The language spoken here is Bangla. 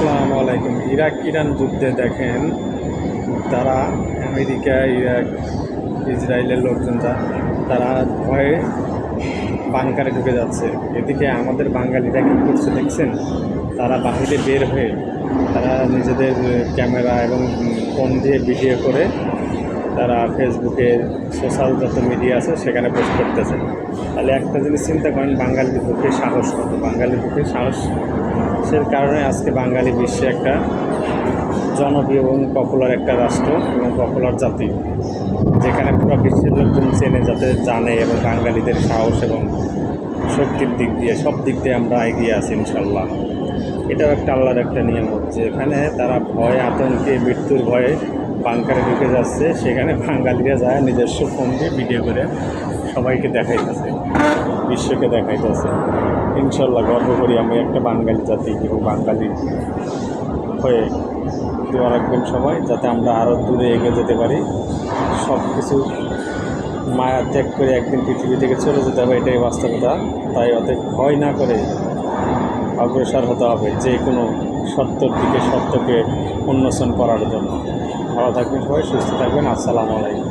আসসালামু আলাইকুম। ইরাক ইরান যুদ্ধে দেখেন, তারা আমেরিকা, ইরাক, ইসরায়েলের লোকজন তারা ভয়ে বাংকারে ঢুকে যাচ্ছে। এদিকে আমাদের বাঙালিরা কী করছে দেখছেন? তারা বাহিরে বের হয়ে তারা নিজেদের ক্যামেরা এবং ফোন দিয়ে ভিডিও করে তারা ফেসবুকে, সোশ্যাল যত মিডিয়া আছে সেখানে পোস্ট করতেছে। তাহলে একটা জিনিস চিন্তা করেন, বাঙালির বুকে সাহস কত! বাঙালির বুকে সাহসের কারণে আজকে বাঙালি বিশ্বে একটা জনপ্রিয় এবং পপুলার একটা রাষ্ট্র এবং পপুলার জাতি, যেখানে পুরো বিশ্বের লোকজন জানে এবং বাঙালিদের সাহস এবং শক্তির দিক দিয়ে, সব দিক দিয়ে আমরা এগিয়ে আছি ইনশাল্লাহ। এটাও একটা আল্লাহর একটা নিয়ামত, যেখানে তারা ভয়, আতঙ্কে, মৃত্যুর ভয়ে বাংকারে ঢুকে যাচ্ছে, সেখানে বাঙালিরা যায় নিজস্ব ফোন দিয়ে ভিডিও করে সবাইকে দেখাইতেছে, বিশ্বকে দেখাইতেছে। ইনশাল্লাহ গর্ব করি আমি একটা বাঙালি জাতি এবং বাঙালি হয়ে। দোয়া রাখবেন সবাই, যাতে আমরা আরও দূরে এগিয়ে যেতে পারি। সব কিছু মায়া ত্যাগ করে একদিন পৃথিবী থেকে চলে যেতে হবে, এটাই বাস্তবতা। তাই অতএব ভয় না করে অগ্রসর হতে হবে যে কোনো সত্যর দিকে, সত্যকে উন্মোচন করার জন্য। ভালো থাকবেন সবাই, সুস্থ থাকবেন। আসসালামু আলাইকুম।